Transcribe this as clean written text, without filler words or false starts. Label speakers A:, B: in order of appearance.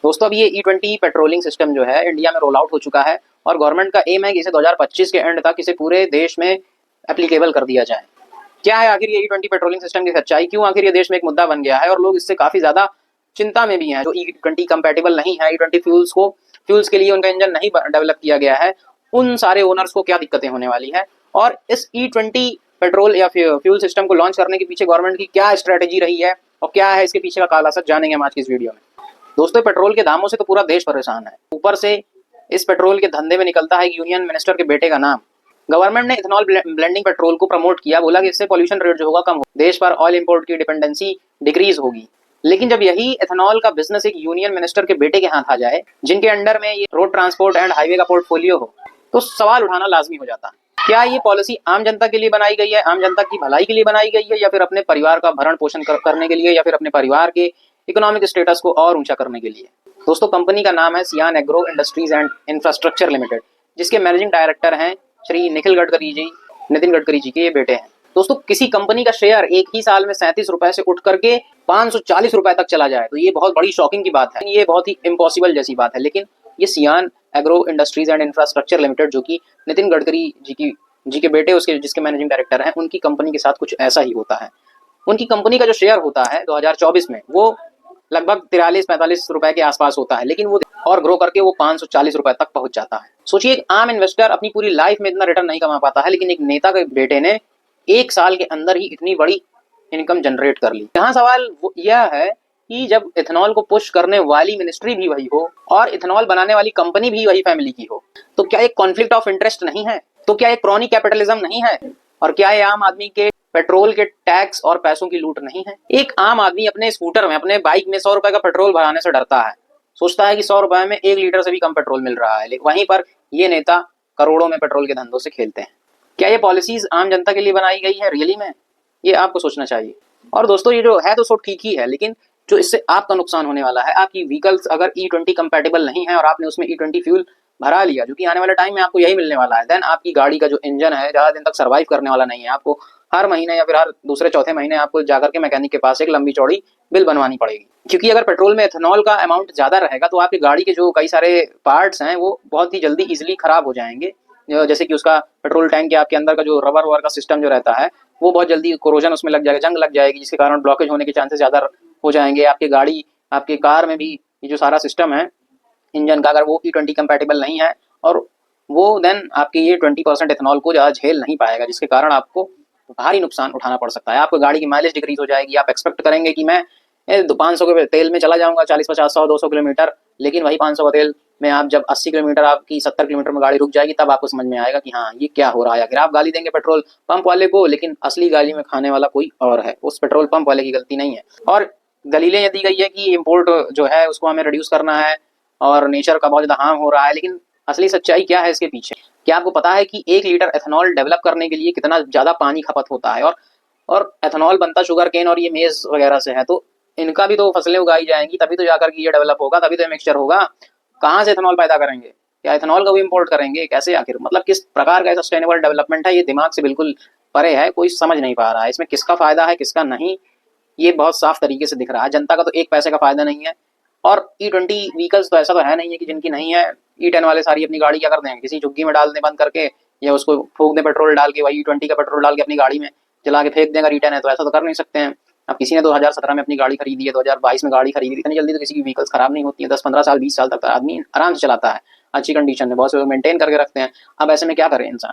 A: दोस्तों अब ये E20 पेट्रोलिंग सिस्टम जो है इंडिया में रोल आउट हो चुका है और गवर्नमेंट का एम है कि इसे 2025 के एंड तक इसे पूरे देश में एप्लीकेबल कर दिया जाए। क्या है आखिर ये E20 पेट्रोलिंग सिस्टम की सच्चाई, क्यों आखिर ये देश में एक मुद्दा बन गया है और लोग इससे काफी ज्यादा चिंता में भी हैं। जो E20 कंपैटिबल नहीं है, E20 फ्यूल्स के लिए उनका इंजन नहीं डेवलप किया गया है, उन सारे ओनर्स को क्या दिक्कतें होने वाली है और इस E20 पेट्रोल या फ्यूल सिस्टम को लॉन्च करने के पीछे गवर्नमेंट की क्या स्ट्रेटेजी रही है और क्या है इसके पीछे का काला सच, जानेंगे हम आज की इस वीडियो में। दोस्तों पेट्रोल के दामों से तो पूरा देश परेशान है, ऊपर से इस पेट्रोल के धंधे में निकलता है यूनियन मिनिस्टर के बेटे का नाम। गवर्नमेंट ने इथेनॉल ब्लेंडिंग पेट्रोल को प्रमोट किया, बोला कि इससे पॉल्यूशन रेट जो होगा कम हो, देश पर ऑयल इंपोर्ट की डिपेंडेंसी डिक्रीज होगी। लेकिन जब यही इथेनॉल का बिजनेस एक यूनियन मिनिस्टर के बेटे के हाथ आ जाए, जिनके अंडर में ये रोड ट्रांसपोर्ट एंड हाईवे का पोर्टफोलियो हो, तो सवाल उठाना लाजमी हो जाता है। क्या ये पॉलिसी आम जनता के लिए बनाई गई है, आम जनता की भलाई के लिए बनाई गई है, या फिर अपने परिवार का भरण पोषण करने के लिए, या फिर अपने परिवार के इकोनॉमिक स्टेटस को और ऊंचा करने के लिए। दोस्तों कंपनी का नाम है सियान agro industries and infrastructure limited, जिसके मैनेजिंग डायरेक्टर हैं श्री नितिन गडकरी जी के ये बेटे हैं। दोस्तों किसी कंपनी का शेयर एक ही साल में 37 रुपए से उठ करके 540 रुपए तक चला जाए तो ये बहुत बड़ी शॉकिंग की बात है, ये बहुत ही इम्पॉसिबल जैसी बात है। लेकिन ये सियान agro industries and infrastructure limited, जो कि नितिन गडकरी जी के बेटे उसके जिसके मैनेजिंग डायरेक्टर हैं, उनकी कंपनी के साथ कुछ ऐसा ही होता है। उनकी कंपनी का जो शेयर होता है 2024 में वो लगभग 43-45 रुपए के आसपास होता है, लेकिन वो और ग्रो करके वो 540 रुपए तक पहुंच जाता है। सोचिए एक आम इन्वेस्टर अपनी पूरी लाइफ में इतना रिटर्न नहीं कमा पाता है, लेकिन एक नेता के बेटे ने एक साल के अंदर ही इतनी बड़ी इनकम जनरेट कर ली। यहाँ सवाल यह है कि जब इथेनॉल को पुश करने वाली मिनिस्ट्री भी वही हो और इथेनॉल बनाने वाली कंपनी भी वही फैमिली की हो, तो क्या एक कॉन्फ्लिक्ट ऑफ इंटरेस्ट नहीं है? तो क्या एक क्रॉनी कैपिटलिज्म नहीं है? और क्या ये आम आदमी के पेट्रोल के टैक्स और पैसों की लूट नहीं है? एक आम आदमी अपने स्कूटर में, अपने बाइक में 100 रुपए का पेट्रोल भराने से डरता है, सोचता है कि 100 रुपए में 1 लीटर से भी कम पेट्रोल मिल रहा है, लेकिन वहीं पर ये नेता करोड़ों में पेट्रोल के धंधों से खेलते हैं। क्या ये पॉलिसीज आम जनता के लिए बनाई गई है रियली में? ये आपको सोचना चाहिए। और दोस्तों ये जो है तो सो ठीक ही है, लेकिन जो इससे आपका नुकसान होने वाला है, आपकी व्हीकल्स अगर E20 कंपैटिबल नहीं है और आपने उसमें E20 फ्यूल भरा लिया, जो कि आने वाले टाइम में आपको यही मिलने वाला है, देन आपकी गाड़ी का जो इंजन है ज्यादा दिन तक सर्वाइव करने वाला नहीं है। आपको हर महीने या फिर हर दूसरे चौथे महीने आपको जाकर के मैकेनिक के पास एक लंबी चौड़ी बिल बनवानी पड़ेगी, क्योंकि अगर पेट्रोल में इथेनॉल का अमाउंट ज्यादा रहेगा तो आपकी गाड़ी के जो कई सारे पार्ट्स हैं वो बहुत ही जल्दी इजिली खराब हो जाएंगे। जैसे कि उसका पेट्रोल टैंक के आपके अंदर का जो रबर वबर का सिस्टम जो रहता है वो बहुत जल्दी कोरोजन उसमें लग जाएगा, जंग लग जाएगी, जिसके कारण ब्लॉकेज होने के चांसेस ज्यादा हो जाएंगे। आपके कार में भी ये जो सारा सिस्टम है इंजन का, अगर वो E20 कंपैटिबल नहीं है और वो देन आपके ये 20% इथेनॉल को ज़्यादा झेल नहीं पाएगा, जिसके कारण आपको भारी नुकसान उठाना पड़ सकता है। आपको गाड़ी की माइलेज डिक्रीज हो जाएगी। आप एक्सपेक्ट करेंगे कि मैं 500 के तेल में चला जाऊंगा 40-50-100-200 किलोमीटर, लेकिन वही 500 का तेल में आप जब 80 किलोमीटर, आपकी 70 किलोमीटर में गाड़ी रुक जाएगी, तब आपको समझ में आएगा कि हाँ ये क्या हो रहा है। अगर आप गाली देंगे पेट्रोल पंप वाले को, लेकिन असली गाली में खाने वाला कोई और है, उस पेट्रोल पंप वाले की गलती नहीं है। और दलीलें ये दी गई है कि इम्पोर्ट जो है उसको हमें रिड्यूस करना है और नेचर का बहुत ज़्यादा हार्म हो रहा है, लेकिन असली सच्चाई क्या है इसके पीछे? क्या आपको पता है कि 1 लीटर एथेनॉल डेवलप करने के लिए कितना ज़्यादा पानी खपत होता है? और एथेनॉल बनता शुगर केन और ये मेज वगैरह से है, तो इनका भी तो फसलें उगाई जाएंगी, तभी तो जाकर के ये डेवलप होगा, तभी तो मिक्सचर होगा। कहाँ से एथेनॉल पैदा करेंगे? क्या एथेनॉल का भी इम्पोर्ट करेंगे? कैसे आखिर? मतलब किस प्रकार का सस्टेनेबल डेवलपमेंट है? ये दिमाग से बिल्कुल परे है, कोई समझ नहीं पा रहा है इसमें किसका फायदा है किसका नहीं। ये बहुत साफ तरीके से दिख रहा है, जनता का तो एक पैसे का फायदा नहीं है। और E20 व्हीकल्स तो ऐसा तो है नहीं है कि जिनकी नहीं है। E10 वाले सारी अपनी गाड़ी क्या कर दें, किसी झुग्गी में डाल दें बंद करके, या उसको फूंक दें पेट्रोल डाल के, वही E20 का पेट्रोल डाल के अपनी गाड़ी में जला के फेंक दें। अगर E10 है तो ऐसा तो कर नहीं सकते हैं। अब किसी ने 2017 में अपनी गाड़ी खरीदी है, 2022 में गाड़ी खरीदी, इतनी जल्दी तो किसी की व्हीकल्स खराब नहीं होती है। 10-15 साल 20 साल तक आदमी आराम से चलाता है, अच्छी कंडीशन में, बहुत से लोग मेंटेन करके रखते हैं। अब ऐसे में क्या करें इंसान?